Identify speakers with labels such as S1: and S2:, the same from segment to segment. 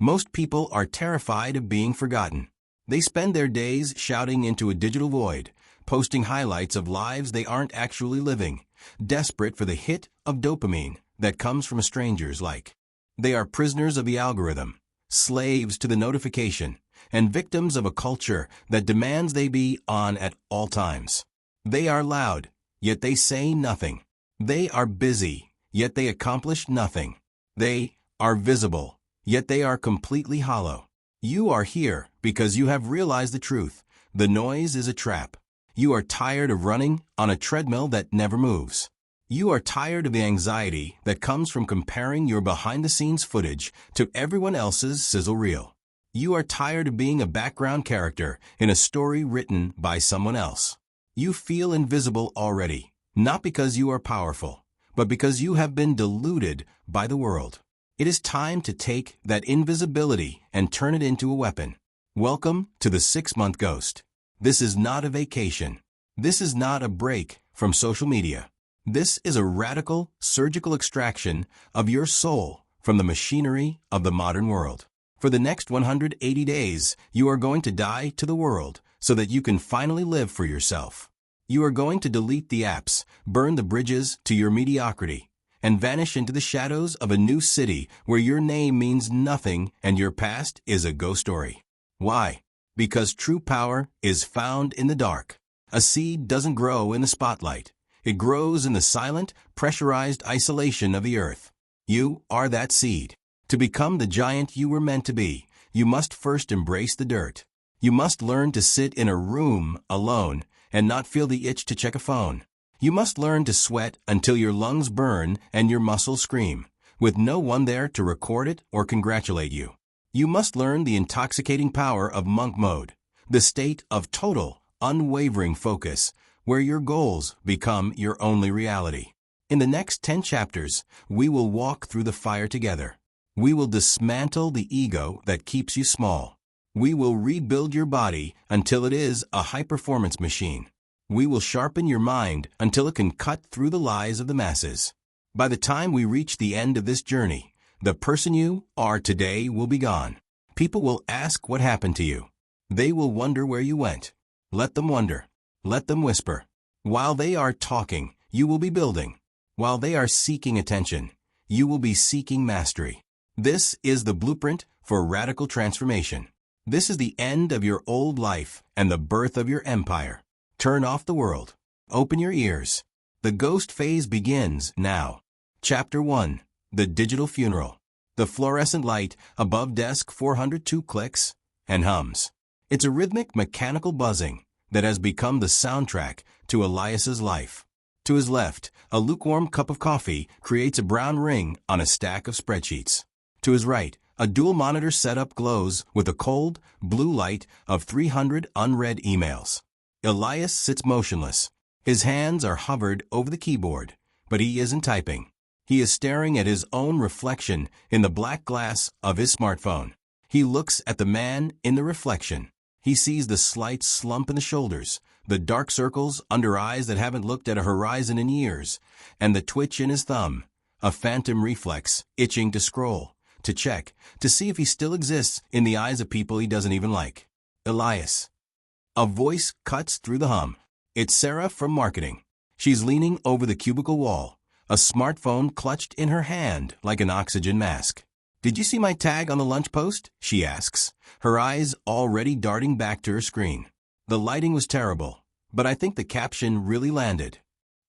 S1: Most people are terrified of being forgotten. They spend their days shouting into a digital void, posting highlights of lives they aren't actually living, desperate for the hit of dopamine that comes from a stranger's like. They are prisoners of the algorithm, slaves to the notification, and victims of a culture that demands they be on at all times. They are loud, yet they say nothing. They are busy, yet they accomplish nothing. They are visible, yet they are completely hollow. You are here because you have realized the truth. The noise is a trap. You are tired of running on a treadmill that never moves. You are tired of the anxiety that comes from comparing your behind-the-scenes footage to everyone else's sizzle reel. You are tired of being a background character in a story written by someone else. You feel invisible already, not because you are powerful, but because you have been deluded by the world. It is time to take that invisibility and turn it into a weapon. Welcome to the 6-month ghost. This is not a vacation. This is not a break from social media. This is a radical, surgical extraction of your soul from the machinery of the modern world. For the next 180 days, you are going to die to the world so that you can finally live for yourself. You are going to delete the apps, burn the bridges to your mediocrity, and vanish into the shadows of a new city where your name means nothing and your past is a ghost story. Why? Because true power is found in the dark. A seed doesn't grow in the spotlight. It grows in the silent, pressurized isolation of the earth. You are that seed. To become the giant you were meant to be, you must first embrace the dirt. You must learn to sit in a room alone and not feel the itch to check a phone. You must learn to sweat until your lungs burn and your muscles scream, with no one there to record it or congratulate you. You must learn the intoxicating power of monk mode, the state of total, unwavering focus, where your goals become your only reality. In the next 10 chapters, we will walk through the fire together. We will dismantle the ego that keeps you small. We will rebuild your body until it is a high-performance machine. We will sharpen your mind until it can cut through the lies of the masses. By the time we reach the end of this journey, the person you are today will be gone. People will ask what happened to you. They will wonder where you went. Let them wonder. Let them whisper. While they are talking, you will be building. While they are seeking attention, you will be seeking mastery. This is the blueprint for radical transformation. This is the end of your old life and the birth of your empire. Turn off the world. Open your ears. The ghost phase begins now. Chapter 1. The Digital Funeral. The fluorescent light above desk 402 clicks and hums. It's a rhythmic, mechanical buzzing that has become the soundtrack to Elias's life. To his left, a lukewarm cup of coffee creates a brown ring on a stack of spreadsheets. To his right, a dual monitor setup glows with a cold, blue light of 300 unread emails. Elias sits motionless. His hands are hovered over the keyboard, but he isn't typing. He is staring at his own reflection in the black glass of his smartphone. He looks at the man in the reflection. He sees the slight slump in the shoulders, the dark circles under eyes that haven't looked at a horizon in years, and the twitch in his thumb, a phantom reflex, itching to scroll, to check, to see if he still exists in the eyes of people he doesn't even like. Elias. A voice cuts through the hum. It's Sarah from marketing. She's leaning over the cubicle wall, a smartphone clutched in her hand like an oxygen mask. "Did you see my tag on the lunch post?" she asks, her eyes already darting back to her screen. The lighting was terrible, but I think the caption really landed.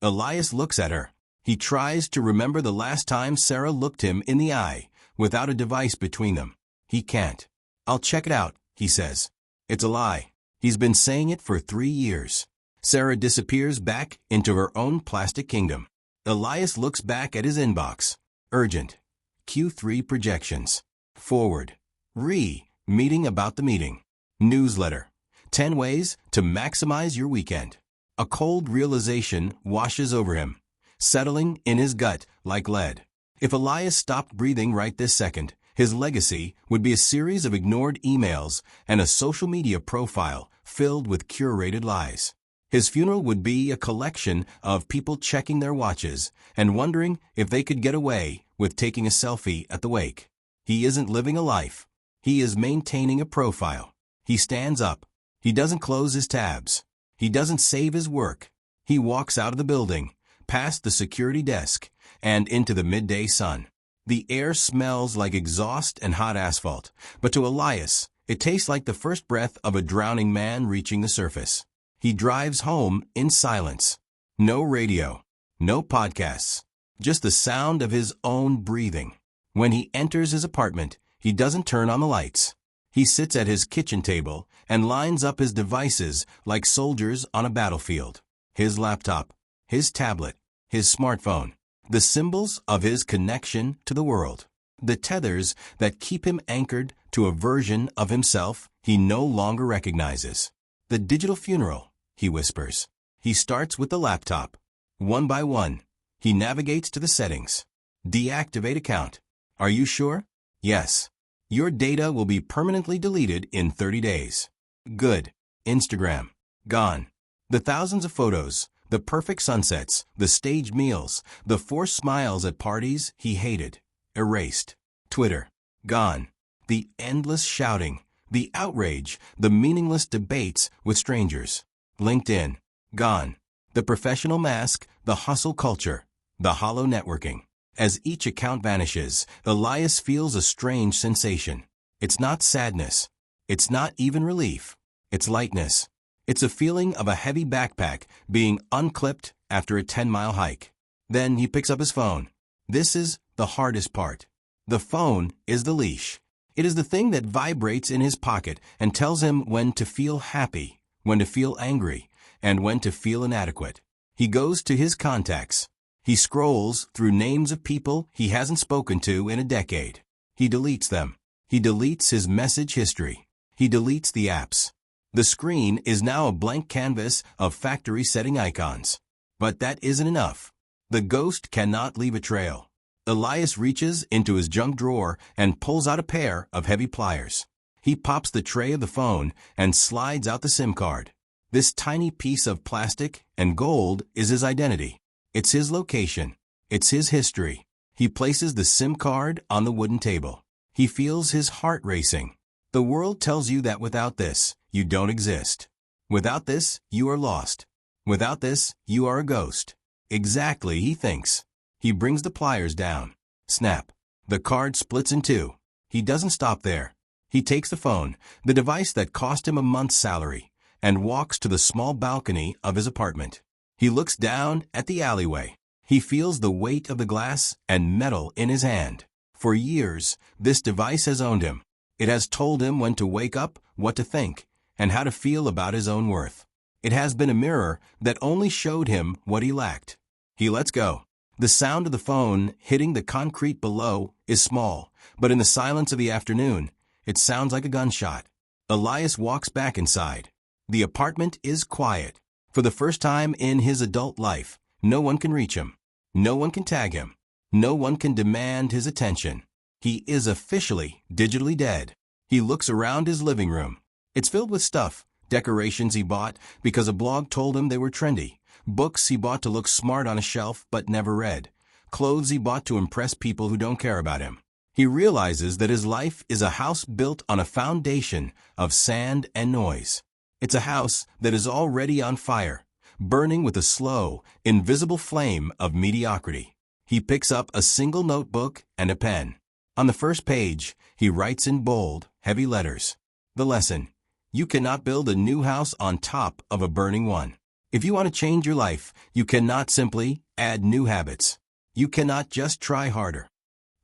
S1: Elias looks at her. He tries to remember the last time Sarah looked him in the eye, without a device between them. He can't. "I'll check it out," he says. It's a lie. He's been saying it for 3 years. Sarah disappears back into her own plastic kingdom. Elias looks back at his inbox. Urgent. Q3 projections. Forward. Meeting about the meeting. Newsletter. 10 ways to maximize your weekend. A cold realization washes over him, settling in his gut like lead. If Elias stopped breathing right this second, his legacy would be a series of ignored emails and a social media profile filled with curated lies. His funeral would be a collection of people checking their watches and wondering if they could get away with taking a selfie at the wake. He isn't living a life. He is maintaining a profile. He stands up. He doesn't close his tabs. He doesn't save his work. He walks out of the building, past the security desk, and into the midday sun. The air smells like exhaust and hot asphalt, but to Elias, it tastes like the first breath of a drowning man reaching the surface. He drives home in silence. No radio, no podcasts, just the sound of his own breathing. When he enters his apartment, he doesn't turn on the lights. He sits at his kitchen table and lines up his devices like soldiers on a battlefield. His laptop, his tablet, his smartphone, the symbols of his connection to the world. The tethers that keep him anchored to a version of himself he no longer recognizes. The digital funeral, he whispers. He starts with the laptop. One by one, he navigates to the settings. Deactivate account. Are you sure? Yes. Your data will be permanently deleted in 30 days. Good. Instagram. Gone. The thousands of photos, the perfect sunsets, the staged meals, the forced smiles at parties he hated. Erased. Twitter. Gone. The endless shouting, the outrage, the meaningless debates with strangers. LinkedIn. Gone. The professional mask, the hustle culture, the hollow networking. As each account vanishes, Elias feels a strange sensation. It's not sadness. It's not even relief. It's lightness. It's a feeling of a heavy backpack being unclipped after a 10-mile hike. Then he picks up his phone. This is the hardest part. The phone is the leash. It is the thing that vibrates in his pocket and tells him when to feel happy, when to feel angry, and when to feel inadequate. He goes to his contacts. He scrolls through names of people he hasn't spoken to in a decade. He deletes them. He deletes his message history. He deletes the apps. The screen is now a blank canvas of factory-setting icons. But that isn't enough. The ghost cannot leave a trail. Elias reaches into his junk drawer and pulls out a pair of heavy pliers. He pops the tray of the phone and slides out the SIM card. This tiny piece of plastic and gold is his identity. It's his location. It's his history. He places the SIM card on the wooden table. He feels his heart racing. The world tells you that without this, you don't exist. Without this, you are lost. Without this, you are a ghost. Exactly, he thinks. He brings the pliers down. Snap. The card splits in two. He doesn't stop there. He takes the phone, the device that cost him a month's salary, and walks to the small balcony of his apartment. He looks down at the alleyway. He feels the weight of the glass and metal in his hand. For years, this device has owned him. It has told him when to wake up, what to think, and how to feel about his own worth. It has been a mirror that only showed him what he lacked. He lets go. The sound of the phone hitting the concrete below is small, but in the silence of the afternoon, it sounds like a gunshot. Elias walks back inside. The apartment is quiet. For the first time in his adult life, no one can reach him. No one can tag him. No one can demand his attention. He is officially digitally dead. He looks around his living room. It's filled with stuff, decorations he bought because a blog told him they were trendy, books he bought to look smart on a shelf but never read, clothes he bought to impress people who don't care about him. He realizes that his life is a house built on a foundation of sand and noise. It's a house that is already on fire, burning with a slow, invisible flame of mediocrity. He picks up a single notebook and a pen. On the first page, he writes in bold, heavy letters. The lesson: you cannot build a new house on top of a burning one. If you want to change your life, you cannot simply add new habits. You cannot just try harder.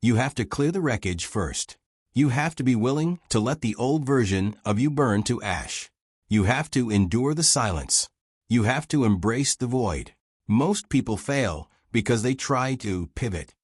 S1: You have to clear the wreckage first. You have to be willing to let the old version of you burn to ash. You have to endure the silence. You have to embrace the void. Most people fail because they try to pivot.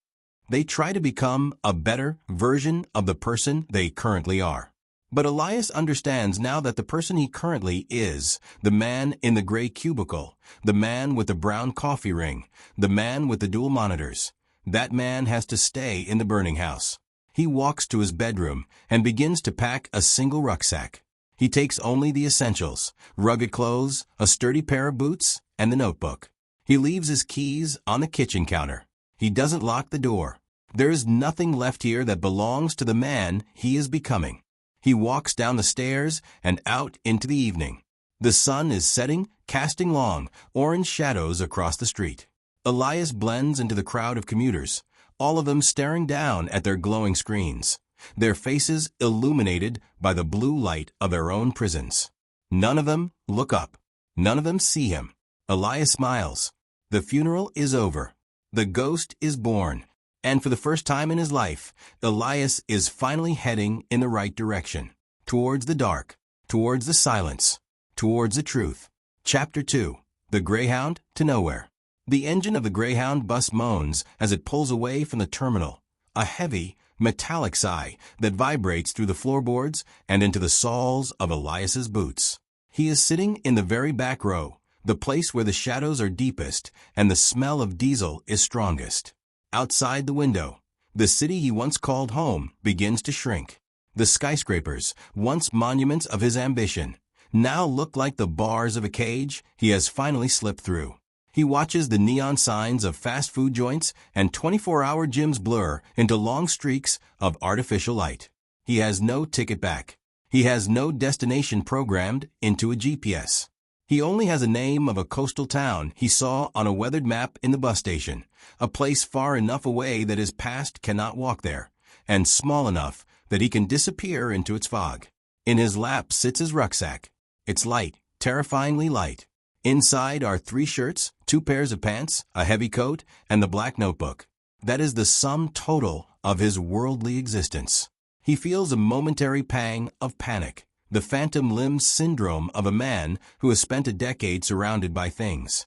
S1: They try to become a better version of the person they currently are. But Elias understands now that the person he currently is, the man in the gray cubicle, the man with the brown coffee ring, the man with the dual monitors, that man has to stay in the burning house. He walks to his bedroom and begins to pack a single rucksack. He takes only the essentials: rugged clothes, a sturdy pair of boots, and the notebook. He leaves his keys on the kitchen counter. He doesn't lock the door. There is nothing left here that belongs to the man he is becoming. He walks down the stairs and out into the evening. The sun is setting, casting long, orange shadows across the street. Elias blends into the crowd of commuters, all of them staring down at their glowing screens, their faces illuminated by the blue light of their own prisons. None of them look up. None of them see him. Elias smiles. The funeral is over. The ghost is born. And for the first time in his life, Elias is finally heading in the right direction, towards the dark, towards the silence, towards the truth. Chapter 2. The Greyhound to Nowhere. The engine of the Greyhound bus moans as it pulls away from the terminal, a heavy, metallic sigh that vibrates through the floorboards and into the soles of Elias's boots. He is sitting in the very back row, the place where the shadows are deepest and the smell of diesel is strongest. Outside the window, the city he once called home begins to shrink. The skyscrapers, once monuments of his ambition, now look like the bars of a cage he has finally slipped through. He watches the neon signs of fast food joints and 24-hour gyms blur into long streaks of artificial light. He has no ticket back. He has no destination programmed into a GPS. He only has a name of a coastal town he saw on a weathered map in the bus station, a place far enough away that his past cannot walk there, and small enough that he can disappear into its fog. In his lap sits his rucksack. It's light, terrifyingly light. Inside are 3 shirts, 2 pairs of pants, a heavy coat, and the black notebook. That is the sum total of his worldly existence. He feels a momentary pang of panic, the phantom limb syndrome of a man who has spent a decade surrounded by things.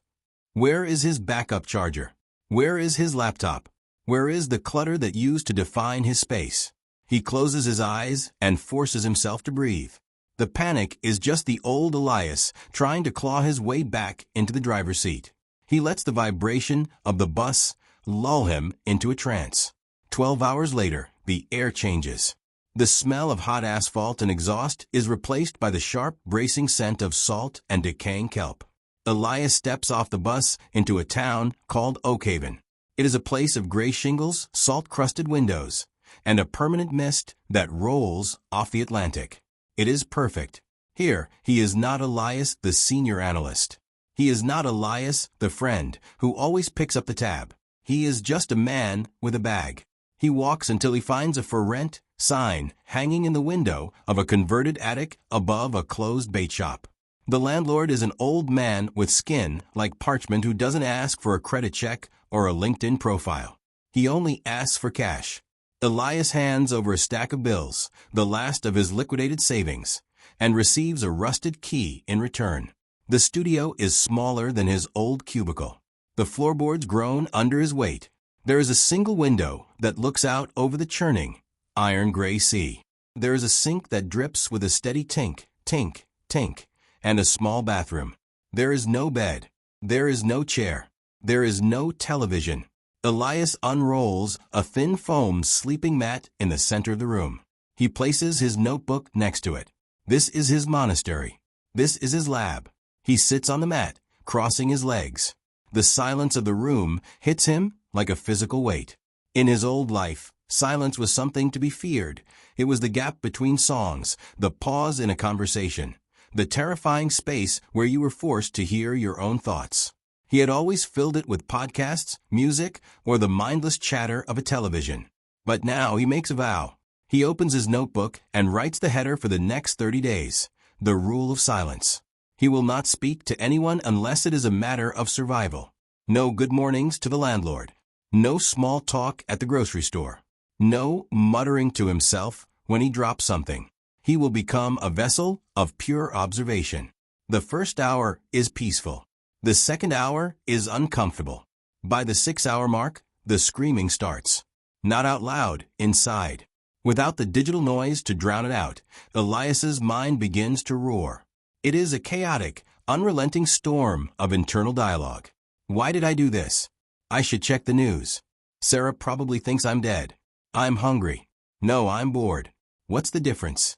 S1: Where is his backup charger? Where is his laptop? Where is the clutter that used to define his space? He closes his eyes and forces himself to breathe. The panic is just the old Elias trying to claw his way back into the driver's seat. He lets the vibration of the bus lull him into a trance. 12 hours later, the air changes. The smell of hot asphalt and exhaust is replaced by the sharp, bracing scent of salt and decaying kelp. Elias steps off the bus into a town called Oakhaven. It is a place of gray shingles, salt-crusted windows, and a permanent mist that rolls off the Atlantic. It is perfect. Here, he is not Elias, the senior analyst. He is not Elias, the friend, who always picks up the tab. He is just a man with a bag. He walks until he finds a for rent sign hanging in the window of a converted attic above a closed bait shop. The landlord is an old man with skin like parchment who doesn't ask for a credit check or a LinkedIn profile. He only asks for cash. Elias hands over a stack of bills, the last of his liquidated savings, and receives a rusted key in return. The studio is smaller than his old cubicle. The floorboards groan under his weight. There is a single window that looks out over the churning, iron-gray sea. There is a sink that drips with a steady tink, tink, tink, and a small bathroom. There is no bed. There is no chair. There is no television. Elias unrolls a thin foam sleeping mat in the center of the room. He places his notebook next to it. This is his monastery. This is his lab. He sits on the mat, crossing his legs. The silence of the room hits him like a physical weight. In his old life, silence was something to be feared. It was the gap between songs, the pause in a conversation, the terrifying space where you were forced to hear your own thoughts. He had always filled it with podcasts, music, or the mindless chatter of a television. But now he makes a vow. He opens his notebook and writes the header for the next 30 days, the rule of silence. He will not speak to anyone unless it is a matter of survival. No good mornings to the landlord. No small talk at the grocery store. No muttering to himself when he drops something. He will become a vessel of pure observation. The first hour is peaceful. The second hour is uncomfortable. By the 6-hour mark, the screaming starts. Not out loud, inside. Without the digital noise to drown it out, Elias's mind begins to roar. It is a chaotic, unrelenting storm of internal dialogue. Why did I do this? I should check the news. Sarah probably thinks I'm dead. I'm hungry. No, I'm bored. What's the difference?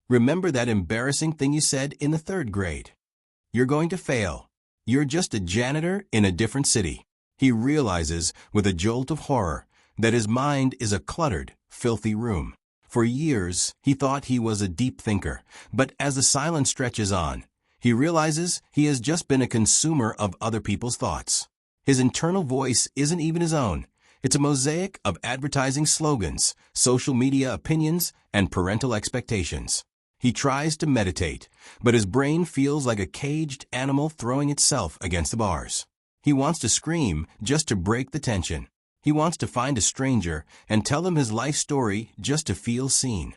S1: Remember that embarrassing thing you said in the 3rd grade. You're going to fail. You're just a janitor in a different city. He realizes, with a jolt of horror, that his mind is a cluttered, filthy room. For years, he thought he was a deep thinker, but as the silence stretches on, he realizes he has just been a consumer of other people's thoughts. His internal voice isn't even his own. It's a mosaic of advertising slogans, social media opinions, and parental expectations. He tries to meditate, but his brain feels like a caged animal throwing itself against the bars. He wants to scream just to break the tension. He wants to find a stranger and tell them his life story just to feel seen.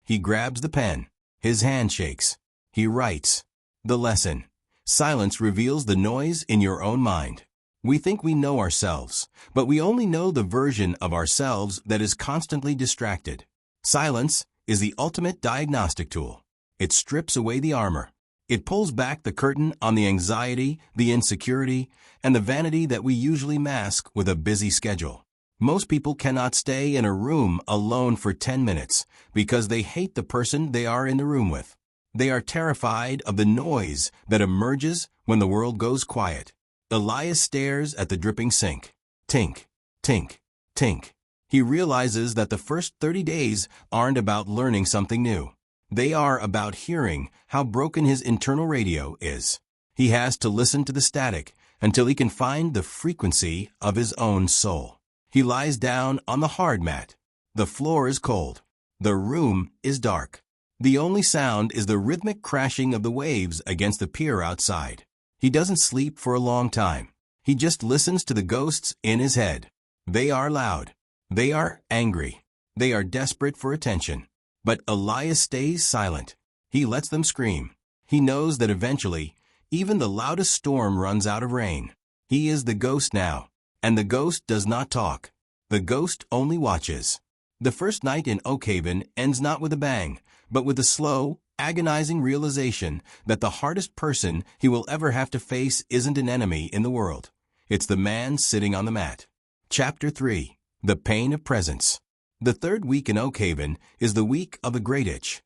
S1: He grabs the pen. His hand shakes. He writes. The lesson. Silence reveals the noise in your own mind. We think we know ourselves, but we only know the version of ourselves that is constantly distracted. Silence is the ultimate diagnostic tool. It strips away the armor. It pulls back the curtain on the anxiety, the insecurity, and the vanity that we usually mask with a busy schedule. Most people cannot stay in a room alone for 10 minutes because they hate the person they are in the room with. They are terrified of the noise that emerges when the world goes quiet. Elias stares at the dripping sink. Tink, tink, tink. He realizes that the first 30 days aren't about learning something new. They are about hearing how broken his internal radio is. He has to listen to the static until he can find the frequency of his own soul. He lies down on the hard mat. The floor is cold. The room is dark. The only sound is the rhythmic crashing of the waves against the pier outside. He doesn't sleep for a long time. He just listens to the ghosts in his head. They are loud. They are angry. They are desperate for attention. But Elias stays silent. He lets them scream. He knows that eventually, even the loudest storm runs out of rain. He is the ghost now, and the ghost does not talk. The ghost only watches. The first night in Oakhaven ends not with a bang, but with a slow, agonizing realization that the hardest person he will ever have to face isn't an enemy in the world. It's the man sitting on the mat. Chapter 3. The Pain of Presence. The third week in Oakhaven is the week of the Great Itch.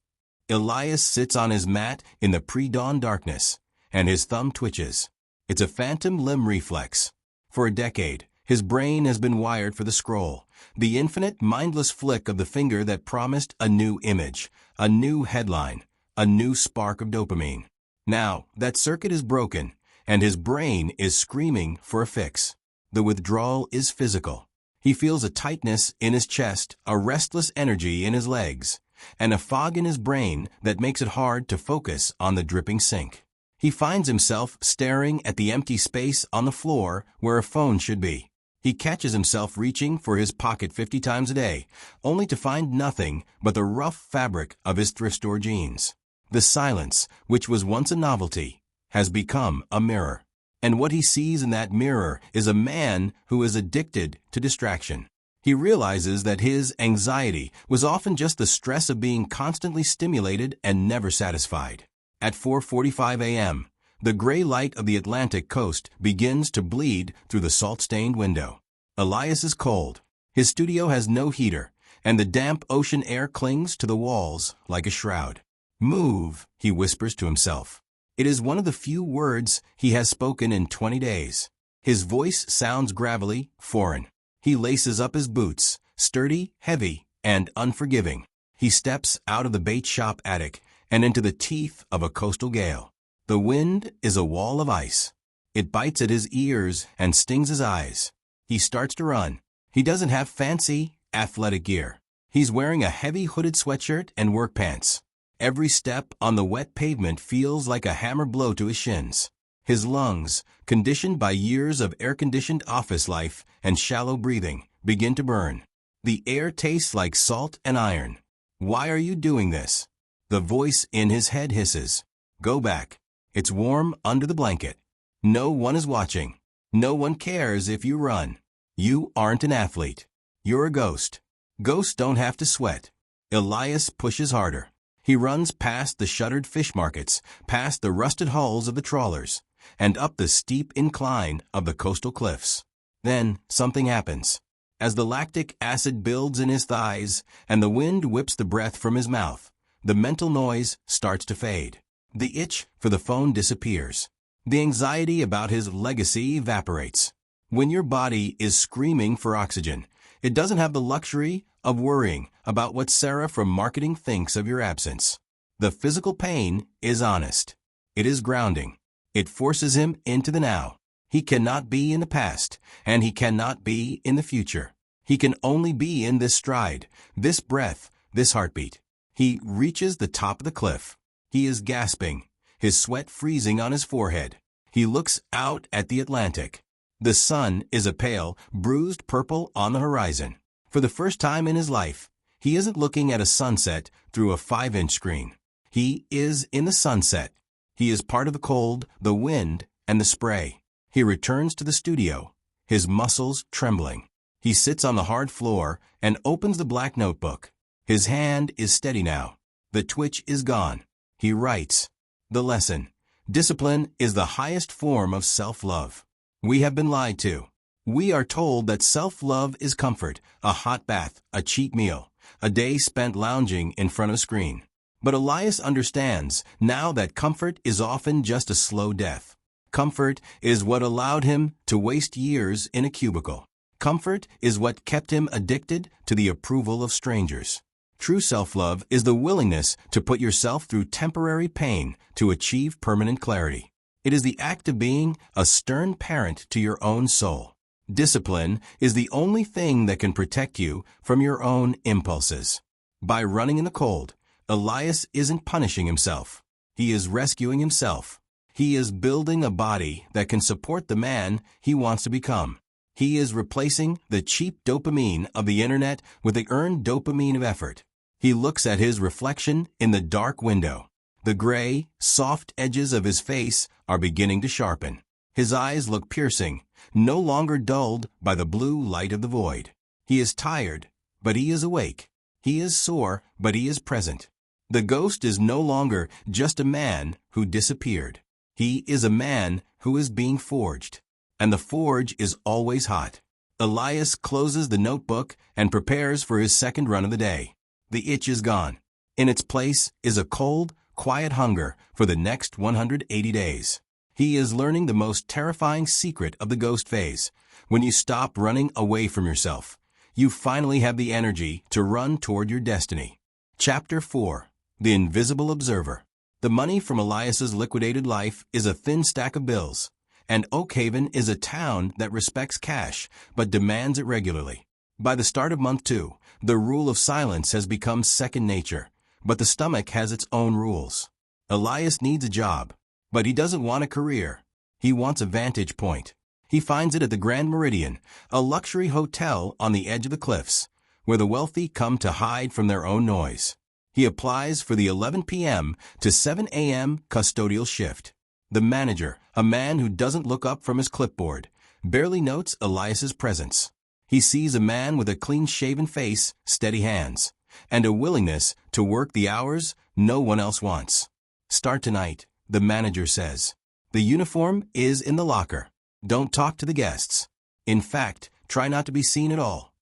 S1: Elias sits on his mat in the pre-dawn darkness, and his thumb twitches. It's a phantom limb reflex. For a decade, his brain has been wired for the scroll, the infinite, mindless flick of the finger that promised a new image, a new headline, a new spark of dopamine. Now, that circuit is broken, and his brain is screaming for a fix. The withdrawal is physical. He feels a tightness in his chest, a restless energy in his legs, and a fog in his brain that makes it hard to focus on the dripping sink. He finds himself staring at the empty space on the floor where a phone should be. He catches himself reaching for his pocket 50 times a day, only to find nothing but the rough fabric of his thrift store jeans. The silence, which was once a novelty, has become a mirror. And what he sees in that mirror is a man who is addicted to distraction. He realizes that his anxiety was often just the stress of being constantly stimulated and never satisfied. At 4:45 a.m., the gray light of the Atlantic coast begins to bleed through the salt-stained window. Elias is cold. His studio has no heater, and the damp ocean air clings to the walls like a shroud. "Move," he whispers to himself. It is one of the few words he has spoken in 20 days. His voice sounds gravelly, foreign. He laces up his boots, sturdy, heavy, and unforgiving. He steps out of the bait shop attic and into the teeth of a coastal gale. The wind is a wall of ice. It bites at his ears and stings his eyes. He starts to run. He doesn't have fancy, athletic gear. He's wearing a heavy hooded sweatshirt and work pants. Every step on the wet pavement feels like a hammer blow to his shins. His lungs, conditioned by years of air-conditioned office life and shallow breathing, begin to burn. The air tastes like salt and iron. "Why are you doing this?" The voice in his head hisses. "Go back. It's warm under the blanket. No one is watching. No one cares if you run. You aren't an athlete. You're a ghost. Ghosts don't have to sweat." Elias pushes harder. He runs past the shuttered fish markets, past the rusted hulls of the trawlers, and up the steep incline of the coastal cliffs. Then something happens. As the lactic acid builds in his thighs and the wind whips the breath from his mouth, the mental noise starts to fade. The itch for the phone disappears. The anxiety about his legacy evaporates. When your body is screaming for oxygen, it doesn't have the luxury of worrying about what Sarah from marketing thinks of your absence. The physical pain is honest. It is grounding. It forces him into the now. He cannot be in the past, and he cannot be in the future. He can only be in this stride, this breath, this heartbeat. He reaches the top of the cliff. He is gasping, his sweat freezing on his forehead. He looks out at the Atlantic. The sun is a pale, bruised purple on the horizon. For the first time in his life, he isn't looking at a sunset through a 5-inch screen. He is in the sunset. He is part of the cold, the wind, and the spray. He returns to the studio, his muscles trembling. He sits on the hard floor and opens the black notebook. His hand is steady now. The twitch is gone. He writes. The lesson. Discipline is the highest form of self-love. We have been lied to. We are told that self-love is comfort, a hot bath, a cheap meal, a day spent lounging in front of a screen. But Elias understands now that comfort is often just a slow death. Comfort is what allowed him to waste years in a cubicle. Comfort is what kept him addicted to the approval of strangers. True self-love is the willingness to put yourself through temporary pain to achieve permanent clarity. It is the act of being a stern parent to your own soul. Discipline is the only thing that can protect you from your own impulses. By running in the cold, Elias isn't punishing himself. He is rescuing himself. He is building a body that can support the man he wants to become. He is replacing the cheap dopamine of the internet with the earned dopamine of effort. He looks at his reflection in the dark window. The gray, soft edges of his face are beginning to sharpen. His eyes look piercing, no longer dulled by the blue light of the void. He is tired, but he is awake. He is sore, but he is present. The ghost is no longer just a man who disappeared. He is a man who is being forged. And the forge is always hot. Elias closes the notebook and prepares for his second run of the day. The itch is gone. In its place is a cold, quiet hunger for the next 180 days. He is learning the most terrifying secret of the ghost phase. When you stop running away from yourself, you finally have the energy to run toward your destiny. Chapter 4. The Invisible Observer. The money from Elias's liquidated life is a thin stack of bills. And Oak Haven is a town that respects cash, but demands it regularly. By the start of month 2, the rule of silence has become second nature, but the stomach has its own rules. Elias needs a job, but he doesn't want a career. He wants a vantage point. He finds it at the Grand Meridian, a luxury hotel on the edge of the cliffs, where the wealthy come to hide from their own noise. He applies for the 11 p.m. to 7 a.m. custodial shift. The manager, a man who doesn't look up from his clipboard, barely notes Elias's presence. He sees a man with a clean-shaven face, steady hands, and a willingness to work the hours no one else wants. Start tonight, the manager says. The uniform is in the locker. Don't talk to the guests. In fact, try not to be seen at all.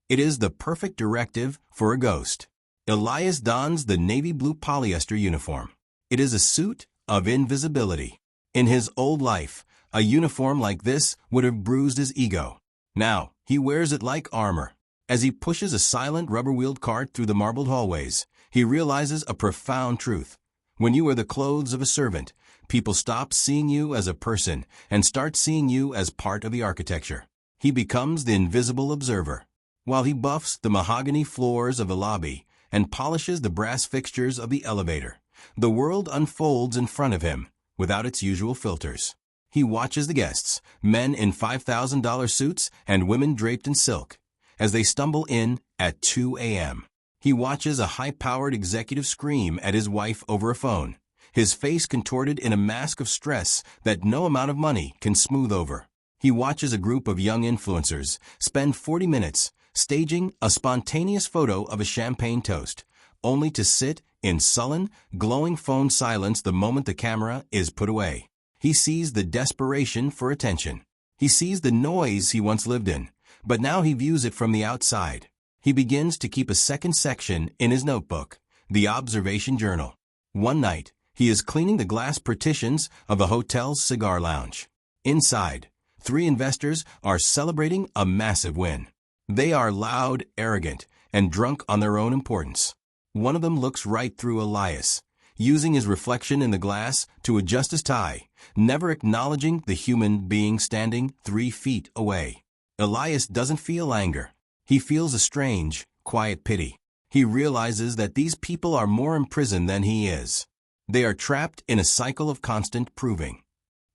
S1: It is the perfect directive for a ghost. Elias dons the navy blue polyester uniform. It is a suit of invisibility. In his old life, a uniform like this would have bruised his ego. Now, he wears it like armor. As he pushes a silent rubber-wheeled cart through the marbled hallways, he realizes a profound truth. When you wear the clothes of a servant, people stop seeing you as a person and start seeing you as part of the architecture. He becomes the invisible observer. While he buffs the mahogany floors of the lobby and polishes the brass fixtures of the elevator, the world unfolds in front of him without its usual filters. He watches the guests, men in $5,000 suits and women draped in silk, as they stumble in at 2 a.m. He watches a high-powered executive scream at his wife over a phone, his face contorted in a mask of stress that no amount of money can smooth over. He watches a group of young influencers spend 40 minutes staging a spontaneous photo of a champagne toast, only to sit in sullen, glowing phone silence the moment the camera is put away. He sees the desperation for attention. He sees the noise he once lived in, but now he views it from the outside. He begins to keep a second section in his notebook, the observation journal. One night, he is cleaning the glass partitions of the hotel's cigar lounge. Inside, 3 investors are celebrating a massive win. They are loud, arrogant, and drunk on their own importance. One of them looks right through Elias, using his reflection in the glass to adjust his tie, never acknowledging the human being standing 3 feet away. Elias doesn't feel anger. He feels a strange, quiet pity. He realizes that these people are more imprisoned than he is. They are trapped in a cycle of constant proving.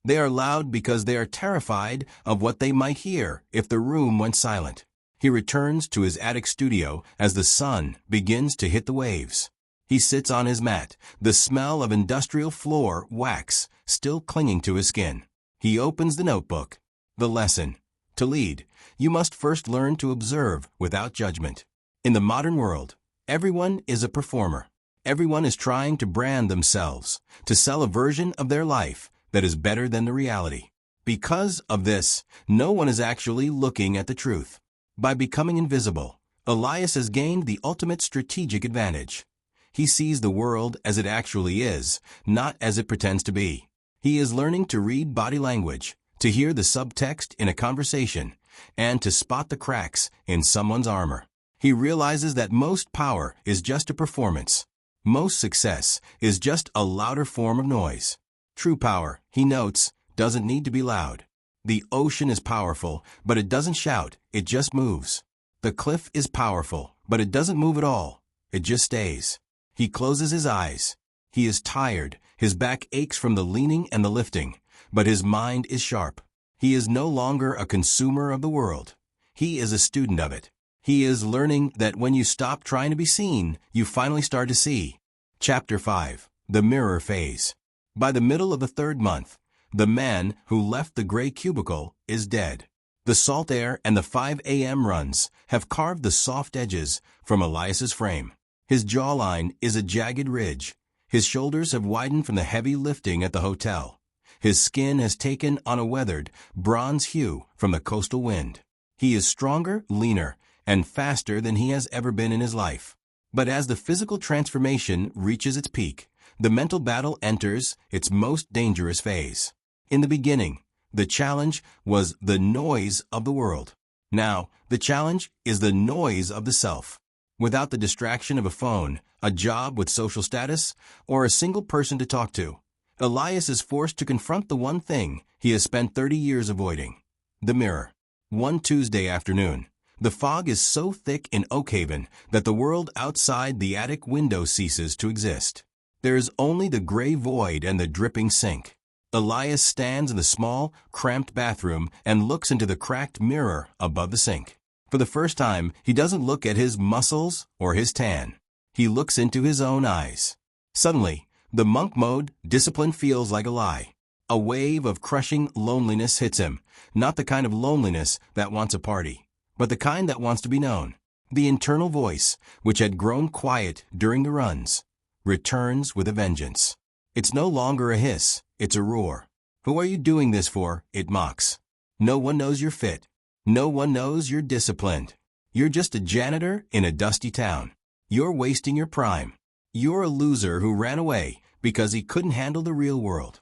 S1: They are loud because they are terrified of what they might hear if the room went silent. He returns to his attic studio as the sun begins to hit the waves. He sits on his mat, the smell of industrial floor wax still clinging to his skin. He opens the notebook. The lesson. To lead, you must first learn to observe without judgment. In the modern world, everyone is a performer. Everyone is trying to brand themselves, to sell a version of their life that is better than the reality. Because of this, no one is actually looking at the truth. By becoming invisible, Elias has gained the ultimate strategic advantage. He sees the world as it actually is, not as it pretends to be. He is learning to read body language, to hear the subtext in a conversation, and to spot the cracks in someone's armor. He realizes that most power is just a performance. Most success is just a louder form of noise. True power, he notes, doesn't need to be loud. The ocean is powerful, but it doesn't shout, it just moves. The cliff is powerful, but it doesn't move at all, it just stays. He closes his eyes. He is tired, his back aches from the leaning and the lifting, but his mind is sharp. He is no longer a consumer of the world. He is a student of it. He is learning that when you stop trying to be seen, you finally start to see. Chapter 5. The Mirror Phase. By the middle of the 3rd month, the man who left the gray cubicle is dead. The salt air and the 5 a.m. runs have carved the soft edges from Elias's frame. His jawline is a jagged ridge. His shoulders have widened from the heavy lifting at the hotel. His skin has taken on a weathered, bronze hue from the coastal wind. He is stronger, leaner, and faster than he has ever been in his life. But as the physical transformation reaches its peak, the mental battle enters its most dangerous phase. In the beginning, the challenge was the noise of the world. Now, the challenge is the noise of the self. Without the distraction of a phone, a job with social status, or a single person to talk to, Elias is forced to confront the one thing he has spent 30 years avoiding: the mirror. One Tuesday afternoon, the fog is so thick in Oakhaven that the world outside the attic window ceases to exist. There is only the gray void and the dripping sink. Elias stands in the small, cramped bathroom and looks into the cracked mirror above the sink. For the first time, he doesn't look at his muscles or his tan. He looks into his own eyes. Suddenly, the monk mode discipline feels like a lie. A wave of crushing loneliness hits him, not the kind of loneliness that wants a party, but the kind that wants to be known. The internal voice, which had grown quiet during the runs, returns with a vengeance. It's no longer a hiss, it's a roar. Who are you doing this for? It mocks. No one knows you're fit. No one knows you're disciplined. You're just a janitor in a dusty town. You're wasting your prime. You're a loser who ran away because he couldn't handle the real world.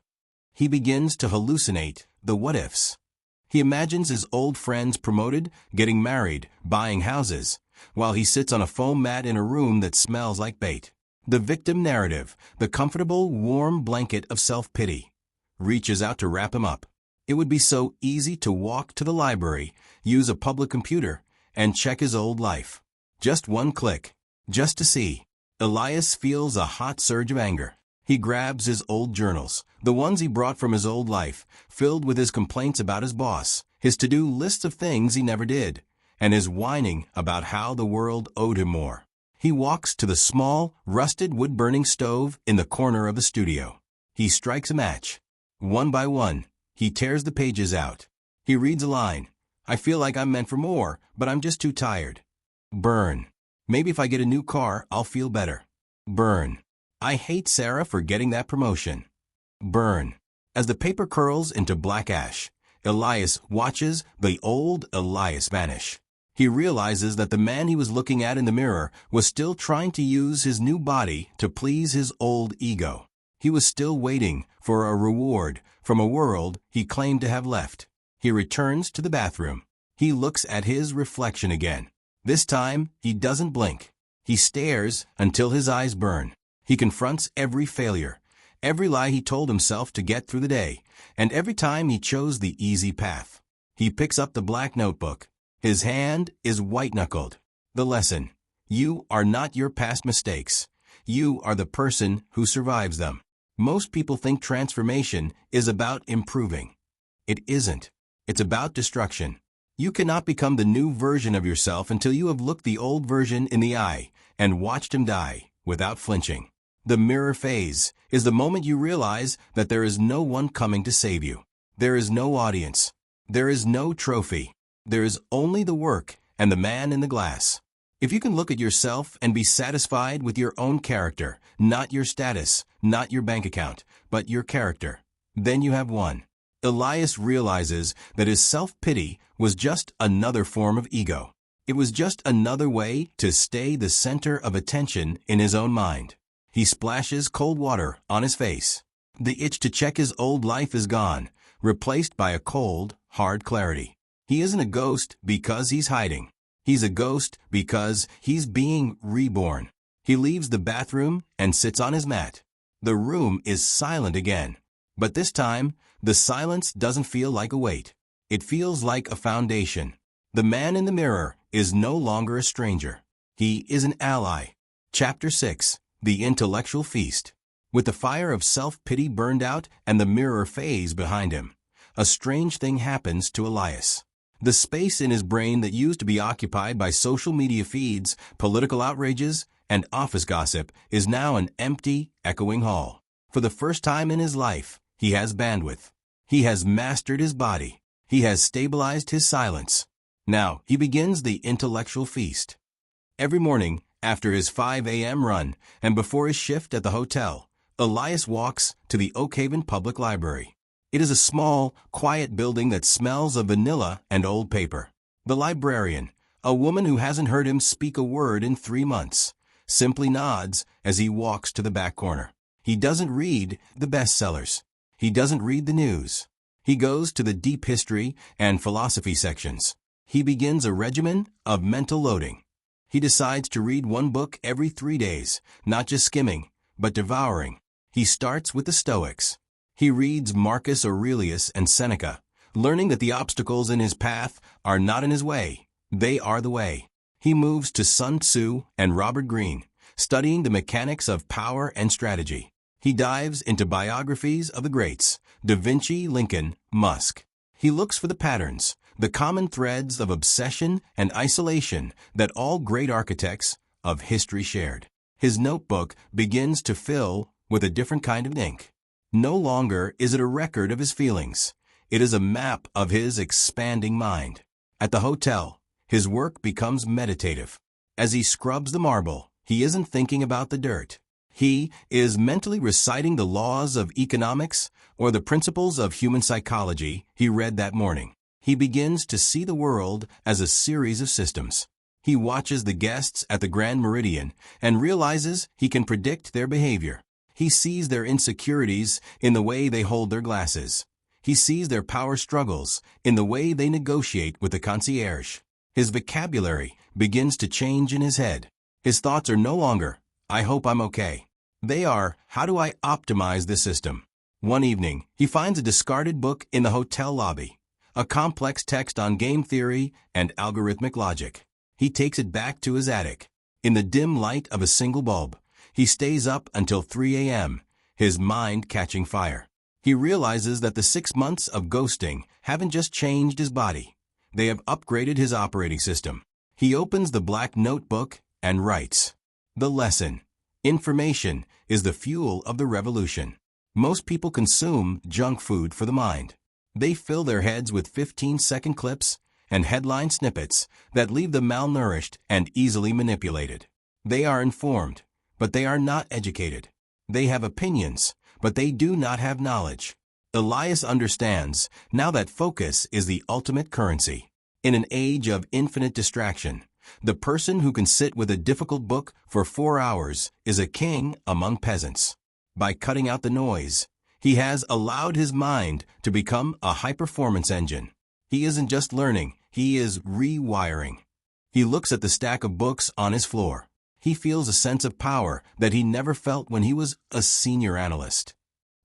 S1: He begins to hallucinate the what-ifs. He imagines his old friends promoted, getting married, buying houses, while he sits on a foam mat in a room that smells like bait. The victim narrative, the comfortable, warm blanket of self-pity, reaches out to wrap him up. It would be so easy to walk to the library, use a public computer, and check his old life. Just one click, just to see. Elias feels a hot surge of anger. He grabs his old journals, the ones he brought from his old life, filled with his complaints about his boss, his to-do lists of things he never did, and his whining about how the world owed him more. He walks to the small, rusted wood-burning stove in the corner of the studio. He strikes a match. One by one, he tears the pages out. He reads a line. I feel like I'm meant for more, but I'm just too tired. Burn. Maybe if I get a new car, I'll feel better. Burn. I hate Sarah for getting that promotion. Burn. As the paper curls into black ash, Elias watches the old Elias vanish. He realizes that the man he was looking at in the mirror was still trying to use his new body to please his old ego. He was still waiting for a reward from a world he claimed to have left. He returns to the bathroom. He looks at his reflection again. This time, he doesn't blink. He stares until his eyes burn. He confronts every failure, every lie he told himself to get through the day, and every time he chose the easy path. He picks up the black notebook. His hand is white-knuckled. The lesson: you are not your past mistakes. You are the person who survives them. Most people think transformation is about improving. It isn't. It's about destruction. You cannot become the new version of yourself until you have looked the old version in the eye and watched him die without flinching. The mirror phase is the moment you realize that there is no one coming to save you. There is no audience. There is no trophy. There is only the work and the man in the glass. If you can look at yourself and be satisfied with your own character, not your status, not your bank account, but your character, then you have won. Elias realizes that his self-pity was just another form of ego. It was just another way to stay the center of attention in his own mind. He splashes cold water on his face. The itch to check his old life is gone, replaced by a cold, hard clarity. He isn't a ghost because he's hiding. He's a ghost because he's being reborn. He leaves the bathroom and sits on his mat. The room is silent again. But this time, the silence doesn't feel like a weight. It feels like a foundation. The man in the mirror is no longer a stranger. He is an ally. Chapter 6. The Intellectual Feast. With the fire of self-pity burned out and the mirror phase behind him, a strange thing happens to Elias. The space in his brain that used to be occupied by social media feeds, political outrages, and office gossip is now an empty, echoing hall. For the first time in his life, he has bandwidth. He has mastered his body. He has stabilized his silence. Now he begins the intellectual feast. Every morning, after his 5 a.m. run and before his shift at the hotel, Elias walks to the Oakhaven Public Library. It is a small, quiet building that smells of vanilla and old paper. The librarian, a woman who hasn't heard him speak a word in 3 months, simply nods as he walks to the back corner. He doesn't read the bestsellers. He doesn't read the news. He goes to the deep history and philosophy sections. He begins a regimen of mental loading. He decides to read one book every 3 days, not just skimming, but devouring. He starts with the Stoics. He reads Marcus Aurelius and Seneca, learning that the obstacles in his path are not in his way, they are the way. He moves to Sun Tzu and Robert Greene, studying the mechanics of power and strategy. He dives into biographies of the greats, Da Vinci, Lincoln, Musk. He looks for the patterns, the common threads of obsession and isolation that all great architects of history shared. His notebook begins to fill with a different kind of ink. No longer is it a record of his feelings. It is a map of his expanding mind. At the hotel, his work becomes meditative. As he scrubs the marble, he isn't thinking about the dirt. He is mentally reciting the laws of economics or the principles of human psychology he read that morning. He begins to see the world as a series of systems. He watches the guests at the Grand Meridian and realizes he can predict their behavior. He sees their insecurities in the way they hold their glasses. He sees their power struggles in the way they negotiate with the concierge. His vocabulary begins to change in his head. His thoughts are no longer, "I hope I'm okay." They are, "How do I optimize the system?" One evening, he finds a discarded book in the hotel lobby, a complex text on game theory and algorithmic logic. He takes it back to his attic. In the dim light of a single bulb, he stays up until 3 a.m., his mind catching fire. He realizes that the 6 months of ghosting haven't just changed his body. They have upgraded his operating system. He opens the black notebook and writes. The lesson: information is the fuel of the revolution. Most people consume junk food for the mind. They fill their heads with 15-second clips and headline snippets that leave them malnourished and easily manipulated. They are informed, but they are not educated. They have opinions, but they do not have knowledge. Elias understands now that focus is the ultimate currency. In an age of infinite distraction, the person who can sit with a difficult book for 4 hours is a king among peasants. By cutting out the noise, he has allowed his mind to become a high-performance engine. He isn't just learning, he is rewiring. He looks at the stack of books on his floor. He feels a sense of power that he never felt when he was a senior analyst.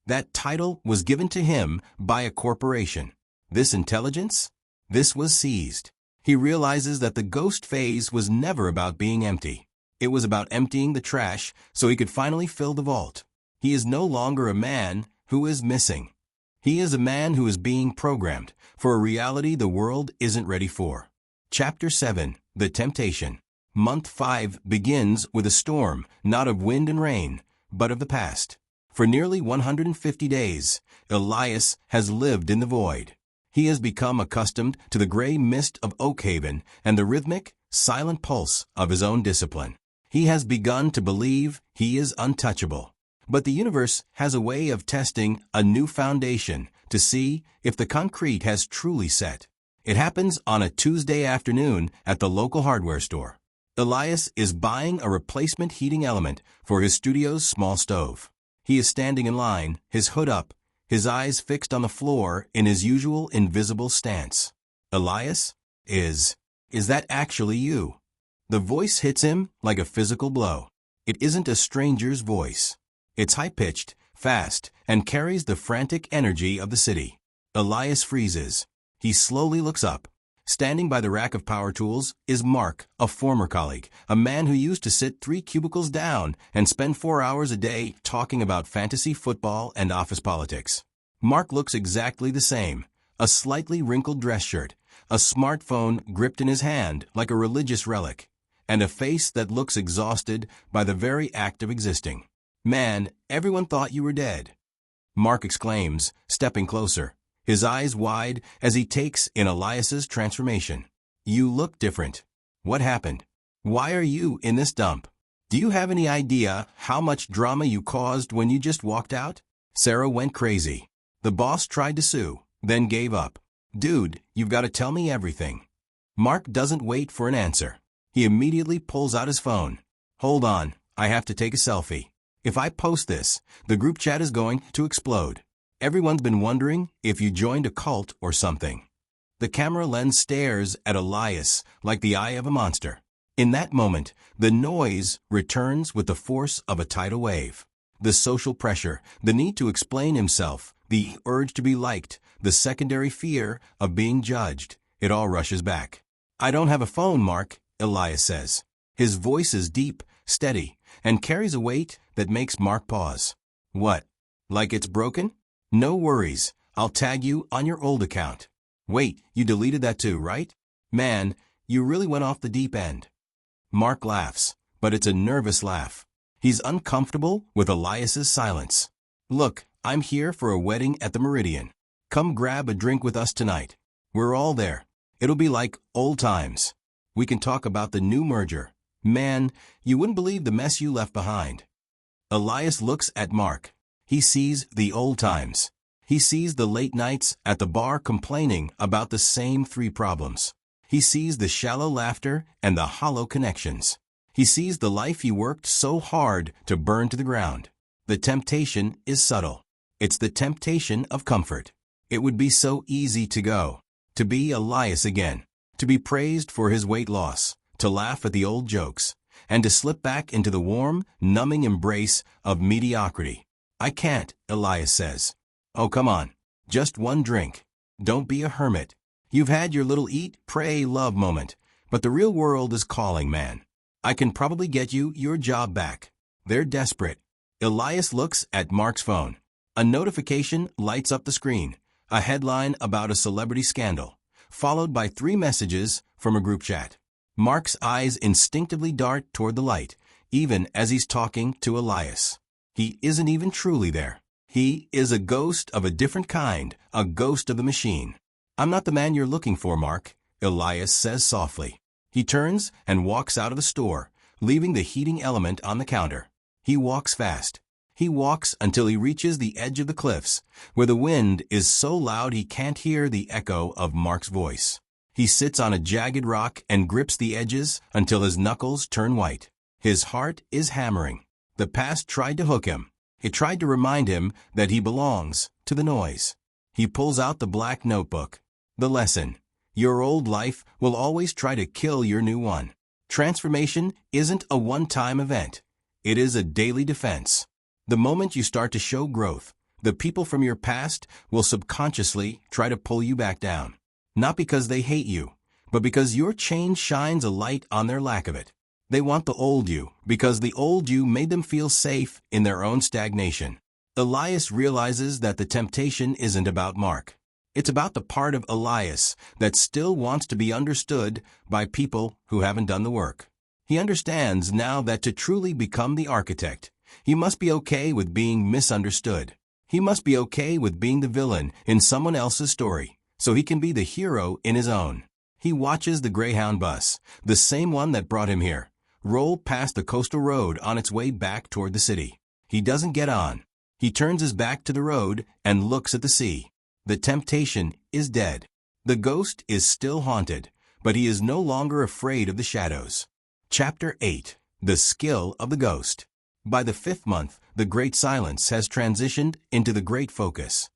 S1: That title was given to him by a corporation. This intelligence? This was seized. He realizes that the ghost phase was never about being empty. It was about emptying the trash so he could finally fill the vault. He is no longer a man who is missing. He is a man who is being programmed for a reality the world isn't ready for. Chapter 7. The Temptation. Month 5 begins with a storm, not of wind and rain, but of the past. For nearly 150 days, Elias has lived in the void. He has become accustomed to the gray mist of Oakhaven and the rhythmic, silent pulse of his own discipline. He has begun to believe he is untouchable. But the universe has a way of testing a new foundation to see if the concrete has truly set. It happens on a Tuesday afternoon at the local hardware store. Elias is buying a replacement heating element for his studio's small stove. He is standing in line, his hood up, his eyes fixed on the floor in his usual invisible stance. Elias? Is that actually you? The voice hits him like a physical blow. It isn't a stranger's voice. It's high-pitched, fast, and carries the frantic energy of the city. Elias freezes. He slowly looks up. Standing by the rack of power tools is Mark, a former colleague, a man who used to sit 3 cubicles down and spend 4 hours a day talking about fantasy football and office politics. Mark looks exactly the same, a slightly wrinkled dress shirt, a smartphone gripped in his hand like a religious relic, and a face that looks exhausted by the very act of existing. "Man, everyone thought you were dead," Mark exclaims, stepping closer, his eyes wide as he takes in Elias's transformation. "You look different. What happened? Why are you in this dump? Do you have any idea how much drama you caused when you just walked out?" Sarah went crazy. The boss tried to sue, then gave up. "Dude, you've got to tell me everything." Mark doesn't wait for an answer. He immediately pulls out his phone. "Hold on, I have to take a selfie. If I post this, the group chat is going to explode. Everyone's been wondering if you joined a cult or something." The camera lens stares at Elias like the eye of a monster. In that moment, the noise returns with the force of a tidal wave. The social pressure, the need to explain himself, the urge to be liked, the secondary fear of being judged, it all rushes back. "I don't have a phone, Mark," Elias says. His voice is deep, steady, and carries a weight that makes Mark pause. "What? Like it's broken? No worries, I'll tag you on your old account." "Wait, you deleted that too, right? Man, you really went off the deep end." Mark laughs, but it's a nervous laugh. He's uncomfortable with Elias's silence. "Look, I'm here for a wedding at the Meridian. Come grab a drink with us tonight. We're all there. It'll be like old times. We can talk about the new merger. Man, you wouldn't believe the mess you left behind." Elias looks at Mark. He sees the old times. He sees the late nights at the bar complaining about the same 3 problems. He sees the shallow laughter and the hollow connections. He sees the life he worked so hard to burn to the ground. The temptation is subtle. It's the temptation of comfort. It would be so easy to go, to be Elias again, to be praised for his weight loss, to laugh at the old jokes, and to slip back into the warm, numbing embrace of mediocrity. "I can't," Elias says. "Oh, come on. Just one drink. Don't be a hermit. You've had your little eat, pray, love moment, but the real world is calling, man. I can probably get you your job back." They're desperate. Elias looks at Mark's phone. A notification lights up the screen, a headline about a celebrity scandal, followed by 3 messages from a group chat. Mark's eyes instinctively dart toward the light, even as he's talking to Elias. He isn't even truly there. He is a ghost of a different kind, a ghost of the machine. "I'm not the man you're looking for, Mark," Elias says softly. He turns and walks out of the store, leaving the heating element on the counter. He walks fast. He walks until he reaches the edge of the cliffs, where the wind is so loud he can't hear the echo of Mark's voice. He sits on a jagged rock and grips the edges until his knuckles turn white. His heart is hammering. The past tried to hook him. It tried to remind him that he belongs to the noise. He pulls out the black notebook. The lesson. Your old life will always try to kill your new one. Transformation isn't a one-time event. It is a daily defense. The moment you start to show growth, the people from your past will subconsciously try to pull you back down. Not because they hate you, but because your change shines a light on their lack of it. They want the old you because the old you made them feel safe in their own stagnation. Elias realizes that the temptation isn't about Mark. It's about the part of Elias that still wants to be understood by people who haven't done the work. He understands now that to truly become the architect, he must be okay with being misunderstood. He must be okay with being the villain in someone else's story, so he can be the hero in his own. He watches the Greyhound bus, the same one that brought him here, roll past the coastal road on its way back toward the city. He doesn't get on. He turns his back to the road and looks at the sea. The temptation is dead. The ghost is still haunted, but he is no longer afraid of the shadows. Chapter 8. The Skill of the Ghost. By the 5th month, the Great Silence has transitioned into the Great Focus.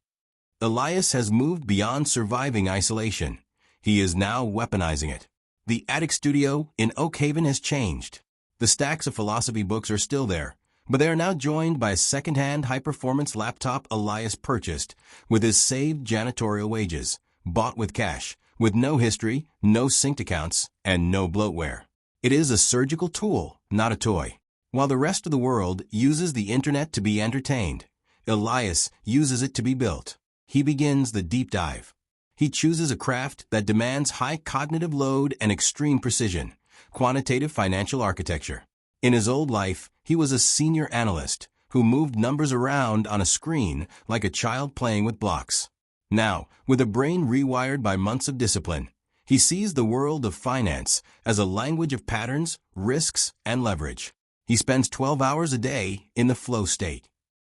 S1: Elias has moved beyond surviving isolation. He is now weaponizing it. The attic studio in Oak Haven has changed. The stacks of philosophy books are still there, but they are now joined by a second-hand high-performance laptop Elias purchased with his saved janitorial wages, bought with cash, with no history, no synced accounts, and no bloatware. It is a surgical tool, not a toy. While the rest of the world uses the internet to be entertained, Elias uses it to be built. He begins the deep dive. He chooses a craft that demands high cognitive load and extreme precision, quantitative financial architecture. In his old life, he was a senior analyst who moved numbers around on a screen like a child playing with blocks. Now, with a brain rewired by months of discipline, he sees the world of finance as a language of patterns, risks, and leverage. He spends 12 hours a day in the flow state.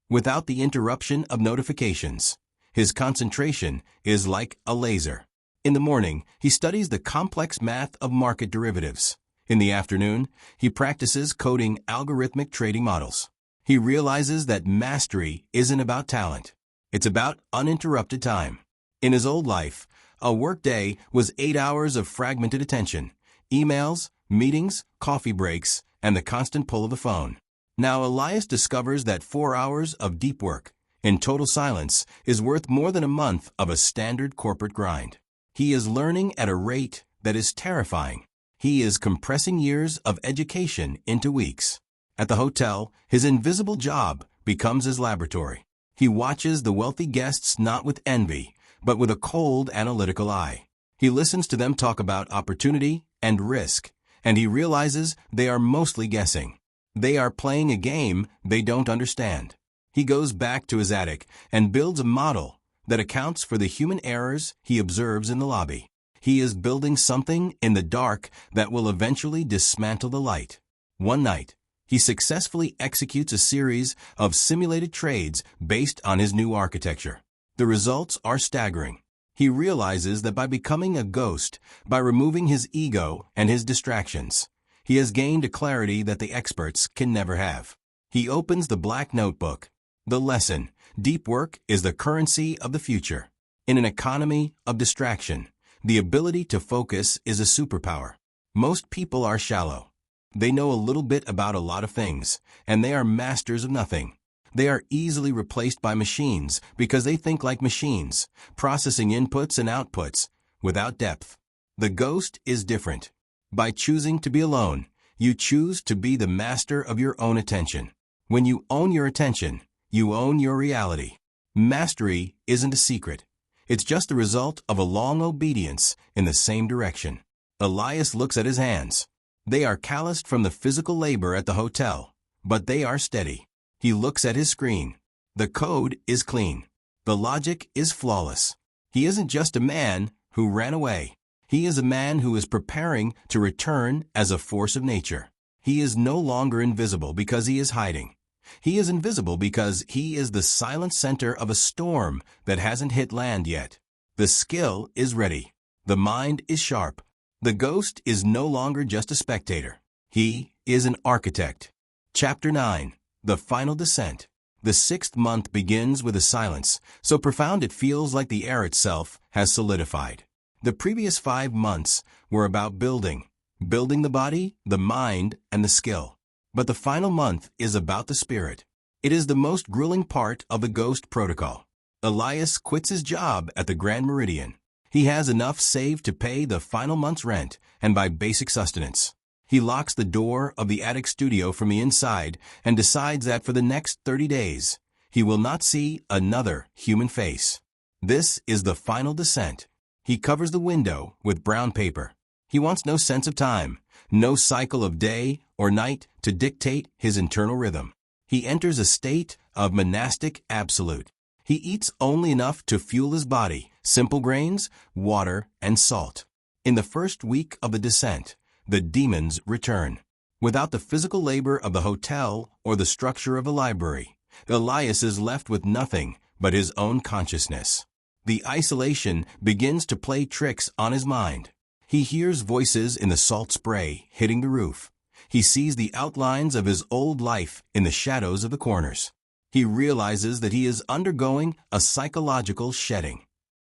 S1: Without the interruption of notifications, his concentration is like a laser. In the morning, he studies the complex math of market derivatives. In the afternoon, he practices coding algorithmic trading models. He realizes that mastery isn't about talent. It's about uninterrupted time. In his old life, a workday was 8 hours of fragmented attention, emails, meetings, coffee breaks, and the constant pull of the phone. Now Elias discovers that 4 hours of deep work, in total silence, is worth more than a month of a standard corporate grind. He is learning at a rate that is terrifying. He is compressing years of education into weeks. At the hotel, his invisible job becomes his laboratory. He watches the wealthy guests not with envy, but with a cold, analytical eye. He listens to them talk about opportunity and risk, and he realizes they are mostly guessing. They are playing a game they don't understand. He goes back to his attic and builds a model that accounts for the human errors he observes in the lobby. He is building something in the dark that will eventually dismantle the light. One night, he successfully executes a series of simulated trades based on his new architecture. The results are staggering. He realizes that by becoming a ghost, by removing his ego and his distractions, he has gained a clarity that the experts can never have. He opens the black notebook. The lesson: deep work is the currency of the future. In an economy of distraction, the ability to focus is a superpower. Most people are shallow. They know a little bit about a lot of things, and they are masters of nothing. They are easily replaced by machines because they think like machines, processing inputs and outputs without depth. The ghost is different. By choosing to be alone, you choose to be the master of your own attention. When you own your attention, you own your reality. Mastery isn't a secret. It's just the result of a long obedience in the same direction. Elias looks at his hands. They are calloused from the physical labor at the hotel, but they are steady. He looks at his screen. The code is clean. The logic is flawless. He isn't just a man who ran away. He is a man who is preparing to return as a force of nature. He is no longer invisible because he is hiding. He is invisible because he is the silent center of a storm that hasn't hit land yet. The skill is ready. The mind is sharp. The ghost is no longer just a spectator. He is an architect. Chapter 9. The Final Descent. The 6th month begins with a silence, so profound it feels like the air itself has solidified. The previous 5 months were about building the body, the mind, and the skill. But the final month is about the spirit. It is the most grueling part of the ghost protocol. Elias quits his job at the Grand Meridian. He has enough saved to pay the final month's rent and buy basic sustenance. He locks the door of the attic studio from the inside and decides that for the next 30 days, he will not see another human face. This is the final descent. He covers the window with brown paper. He wants no sense of time, no cycle of day or night to dictate his internal rhythm. He enters a state of monastic absolute. He eats only enough to fuel his body, simple grains, water, and salt. In the first week of the descent, the demons return. Without the physical labor of the hotel or the structure of a library, Elias is left with nothing but his own consciousness. The isolation begins to play tricks on his mind. He hears voices in the salt spray hitting the roof. He sees the outlines of his old life in the shadows of the corners. He realizes that he is undergoing a psychological shedding.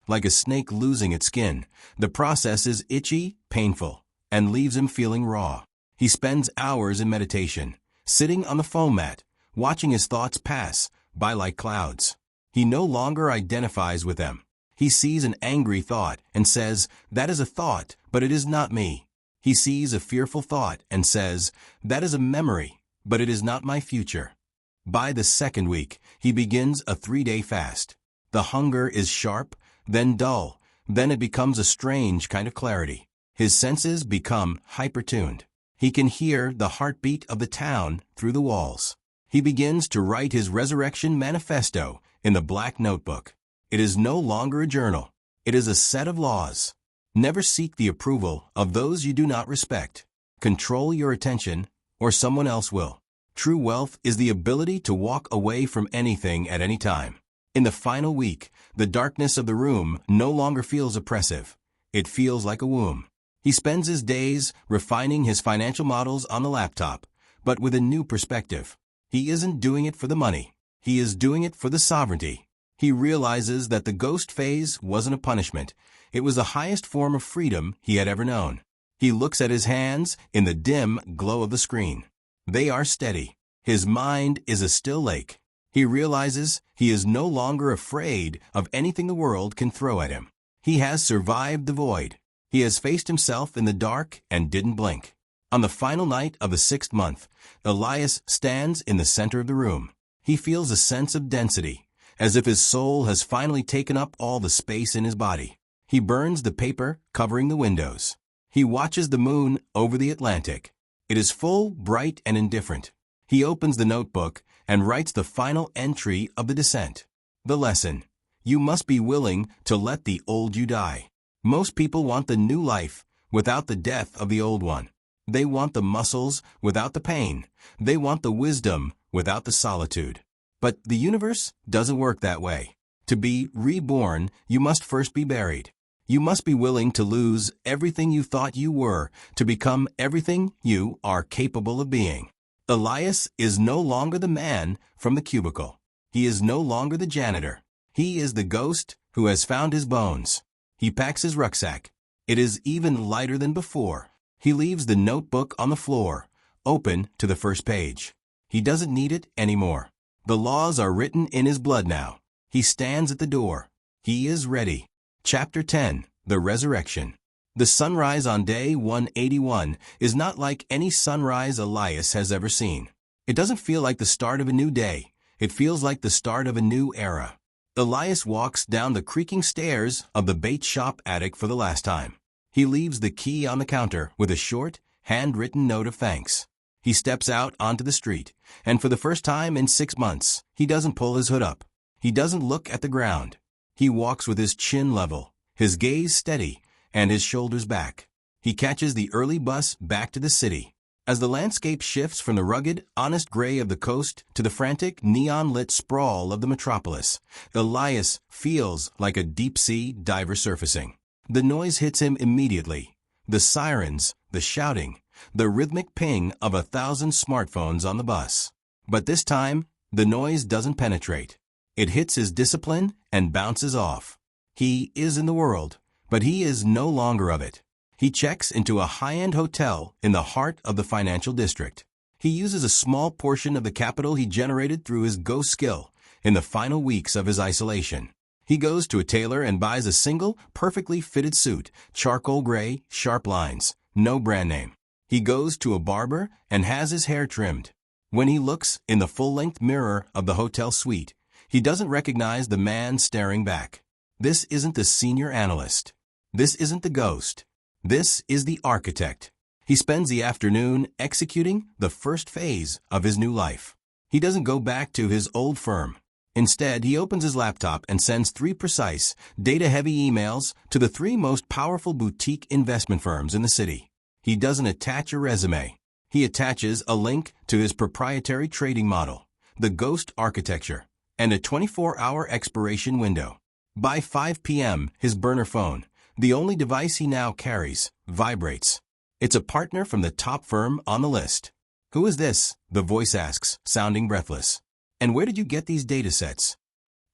S1: Like a snake losing its skin, the process is itchy, painful, and leaves him feeling raw. He spends hours in meditation, sitting on the foam mat, watching his thoughts pass by like clouds. He no longer identifies with them. He sees an angry thought and says, "That is a thought, but it is not me." He sees a fearful thought and says, "That is a memory, but it is not my future." By the second week, he begins a 3-day fast. The hunger is sharp, then dull, then it becomes a strange kind of clarity. His senses become hyper-tuned. He can hear the heartbeat of the town through the walls. He begins to write his resurrection manifesto in the black notebook. It is no longer a journal. It is a set of laws. Never seek the approval of those you do not respect. Control your attention, or someone else will. True wealth is the ability to walk away from anything at any time. In the final week, the darkness of the room no longer feels oppressive. It feels like a womb. He spends his days refining his financial models on the laptop, but with a new perspective. He isn't doing it for the money. He is doing it for the sovereignty. He realizes that the ghost phase wasn't a punishment. It was the highest form of freedom he had ever known. He looks at his hands in the dim glow of the screen. They are steady. His mind is a still lake. He realizes he is no longer afraid of anything the world can throw at him. He has survived the void. He has faced himself in the dark and didn't blink. On the final night of the 6th month, Elias stands in the center of the room. He feels a sense of density, as if his soul has finally taken up all the space in his body. He burns the paper covering the windows. He watches the moon over the Atlantic. It is full, bright, and indifferent. He opens the notebook and writes the final entry of the descent. The lesson: you must be willing to let the old you die. Most people want the new life without the death of the old one. They want the muscles without the pain. They want the wisdom without the solitude. But the universe doesn't work that way. To be reborn, you must first be buried. You must be willing to lose everything you thought you were to become everything you are capable of being. Elias is no longer the man from the cubicle. He is no longer the janitor. He is the ghost who has found his bones. He packs his rucksack. It is even lighter than before. He leaves the notebook on the floor, open to the first page. He doesn't need it anymore. The laws are written in his blood now. He stands at the door. He is ready. Chapter 10. The Resurrection. The sunrise on day 181 is not like any sunrise Elias has ever seen. It doesn't feel like the start of a new day. It feels like the start of a new era. Elias walks down the creaking stairs of the bait shop attic for the last time. He leaves the key on the counter with a short, handwritten note of thanks. He steps out onto the street, and for the first time in 6 months, he doesn't pull his hood up. He doesn't look at the ground. He walks with his chin level, his gaze steady, and his shoulders back. He catches the early bus back to the city. As the landscape shifts from the rugged, honest gray of the coast to the frantic, neon-lit sprawl of the metropolis, Elias feels like a deep-sea diver surfacing. The noise hits him immediately. The sirens, the shouting, the rhythmic ping of 1,000 smartphones on the bus. But this time, the noise doesn't penetrate. It hits his discipline and bounces off. He is in the world, But he is no longer of it. He checks into a high-end hotel in the heart of the financial district. He uses a small portion of the capital he generated through his ghost skill in the final weeks of his isolation. He goes to a tailor and buys a single, perfectly fitted suit, charcoal gray, sharp lines, no brand name. He goes to a barber and has his hair trimmed. When he looks in the full-length mirror of the hotel suite, he doesn't recognize the man staring back. This isn't the senior analyst. This isn't the ghost. This is the architect. He spends the afternoon executing the first phase of his new life. He doesn't go back to his old firm. Instead, he opens his laptop and sends 3 precise, data-heavy emails to the 3 most powerful boutique investment firms in the city. He doesn't attach a resume. He attaches a link to his proprietary trading model, the ghost architecture, and a 24-hour expiration window. By 5 p.m., his burner phone, the only device he now carries, vibrates. It's a partner from the top firm on the list. "Who is this?" the voice asks, sounding breathless. "And where did you get these data sets?"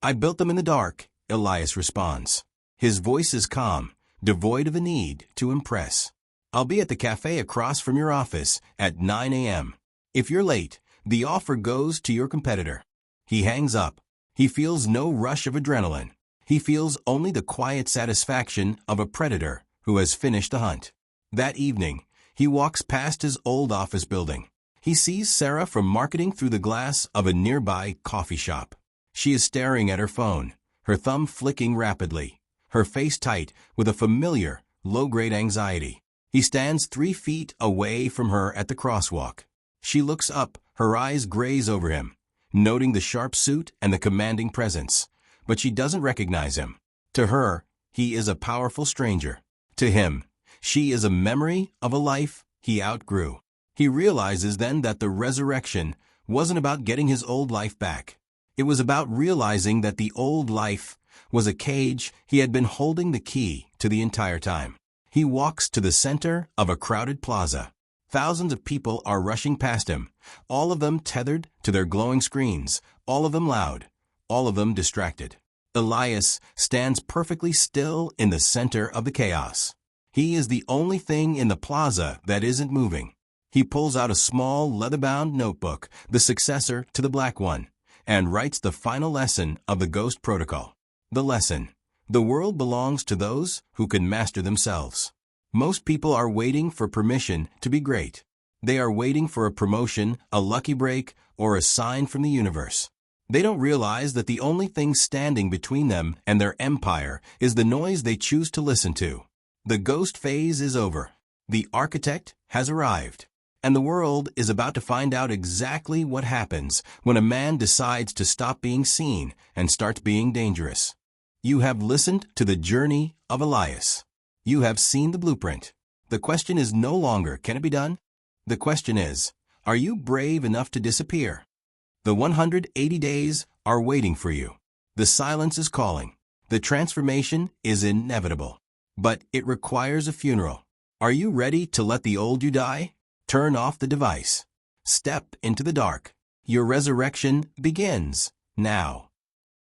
S1: "I built them in the dark," Elias responds. His voice is calm, devoid of a need to impress. "I'll be at the cafe across from your office at 9 a.m. If you're late, the offer goes to your competitor." He hangs up. He feels no rush of adrenaline. He feels only the quiet satisfaction of a predator who has finished the hunt. That evening, he walks past his old office building. He sees Sarah from marketing through the glass of a nearby coffee shop. She is staring at her phone, her thumb flicking rapidly, her face tight with a familiar, low-grade anxiety. He stands 3 feet away from her at the crosswalk. She looks up, her eyes graze over him, noting the sharp suit and the commanding presence. But she doesn't recognize him. To her, he is a powerful stranger. To him, she is a memory of a life he outgrew. He realizes then that the resurrection wasn't about getting his old life back. It was about realizing that the old life was a cage he had been holding the key to the entire time. He walks to the center of a crowded plaza. Thousands of people are rushing past him, all of them tethered to their glowing screens, all of them loud, all of them distracted. Elias stands perfectly still in the center of the chaos. He is the only thing in the plaza that isn't moving. He pulls out a small, leather-bound notebook, the successor to the black one, and writes the final lesson of the Ghost Protocol. The lesson: the world belongs to those who can master themselves. Most people are waiting for permission to be great. They are waiting for a promotion, a lucky break, or a sign from the universe. They don't realize that the only thing standing between them and their empire is the noise they choose to listen to. The ghost phase is over. The architect has arrived. And the world is about to find out exactly what happens when a man decides to stop being seen and start being dangerous. You have listened to the journey of Elias. You have seen the blueprint. The question is no longer, can it be done? The question is, are you brave enough to disappear? The 180 days are waiting for you. The silence is calling. The transformation is inevitable. But it requires a funeral. Are you ready to let the old you die? Turn off the device. Step into the dark. Your resurrection begins now.